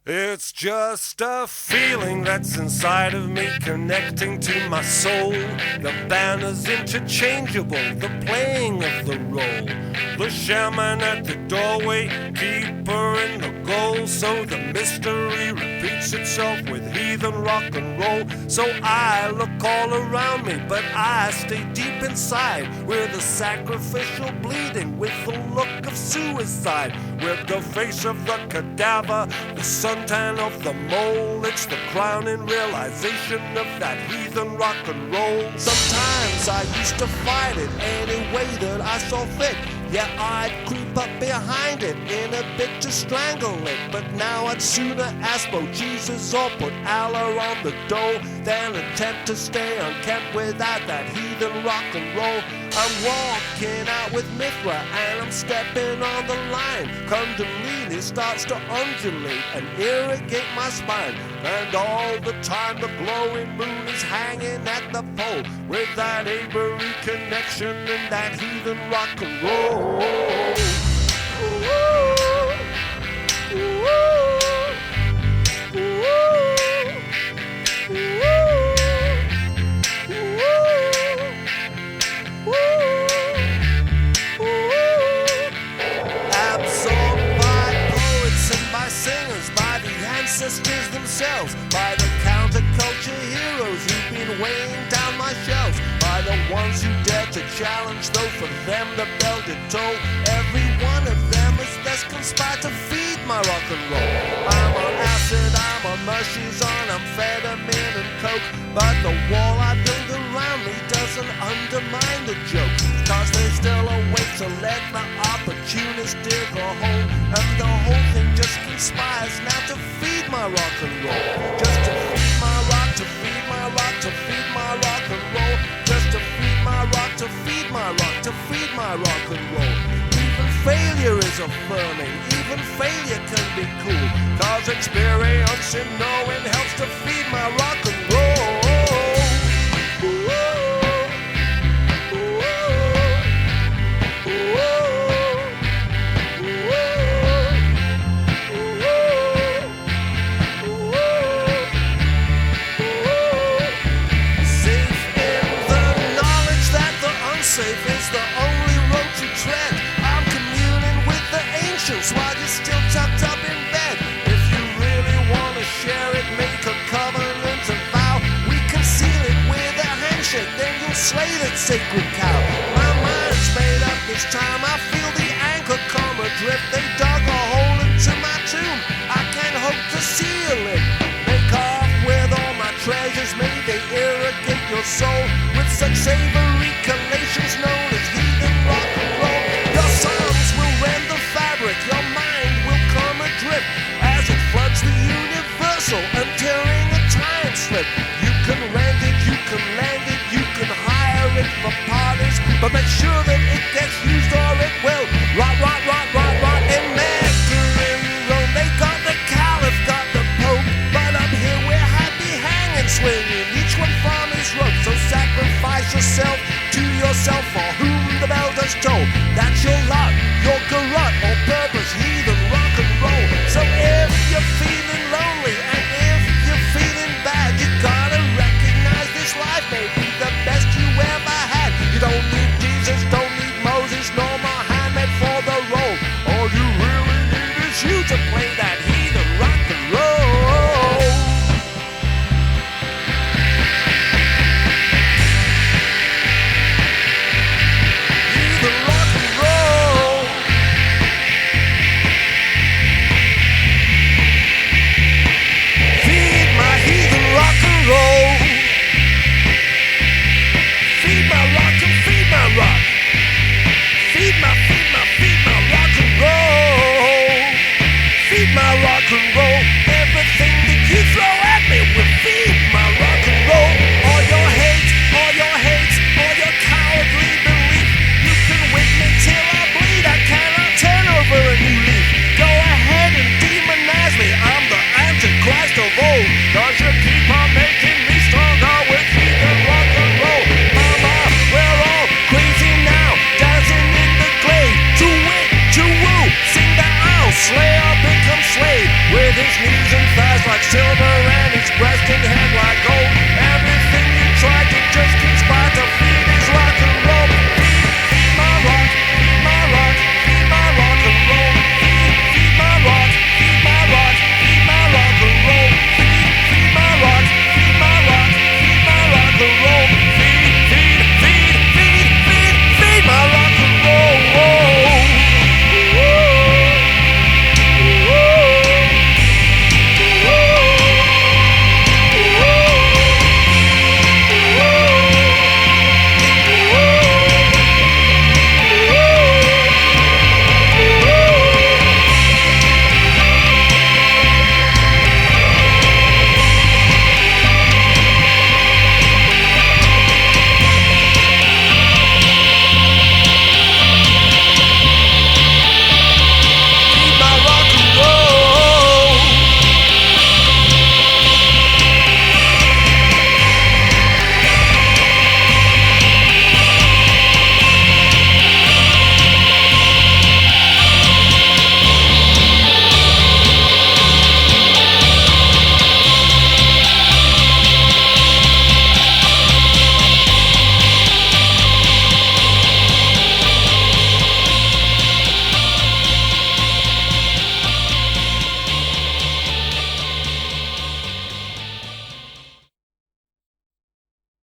It's just a feeling that's inside of me, connecting to my soul. The banner's interchangeable, the playing of the role. The shaman at the doorway, keeper in the goal. So the mystery repeats itself with heathen rock and roll. So I look all around me, but I stay deep inside, where the sacrificial bleeding with the look of suicide, with the face of the cadaver, the suntan of the mole. It's the crowning realization of that heathen rock and roll. Sometimes I used to fight it any way that I saw fit. Yeah, I'd creep up behind it in a bit to strangle it. But now I'd sooner ask both Jesus or put Allah on the dough than attempt to stay unkempt without that heathen rock and roll. I'm walking out with Mithra and I'm stepping on the line. Kundalini starts to undulate and irrigate my spine. And all the time the glowing moon is hanging at the pole, with that Avery connection and that heathen rock and roll. Absorbed by poets and by singers, by the ancestors themselves, by the counterculture heroes who've been weighing down my shelves, by the ones who dare to challenge, though for them the bell did toll. Every one of them has thus conspired to feed my rock and roll. I'm on acid, I'm on mushies, on amphetamine and coke, but the wall I build around me doesn't undermine the joke, cause there's still a way to let the opportunist dig a hole. And the whole thing just conspires now to feed my rock and roll. Just to feed my rock, to feed my rock, to feed my rock and roll. Just to feed my rock, to feed my rock, to feed my rock and roll. Even failure is affirming, even failure can be cool, cause experience in knowing helps to feed my rock and roll. Safe is the only road to tread. I'm communing with the ancients while you're still tucked up in bed. If you really want to share it, make a covenant and vow. We can seal it with a handshake, then you'll slay that sacred cow. My mind's made up this time, I feel the anchor come adrift. They dug a hole into my tomb, I can't hope to seal it. Make off with all my treasures, may they irrigate your soul with such savory collations known as heathen rock and roll. Your songs will rend the fabric, your mind will come adrift as it floods the universal, entering a time slip. You can rent it, you can land it, you can hire it for parties, but make sure that it gets used or it will rot, rot, rot, rot, rot. In Mecca in Rome, they got the Caliph, got the Pope, but up here we're happy hanging, swinging, each one from his rope. So sacrifice yourself to yourself, for whom the bell does toll. That's your lot, your garrote, all purpose, heathen rock and roll. So if you're feeling lonely and if you're feeling bad, you gotta recognize this life may be the best you ever had. You don't need Jesus, don't need Moses, nor Muhammad for the role. All you really need is you to play that heathen rock and roll. Heathen rock and roll. Feed my heathen rock and roll. Feed my rock and feed my rock. Feed my rock and roll. Feed my rock and roll.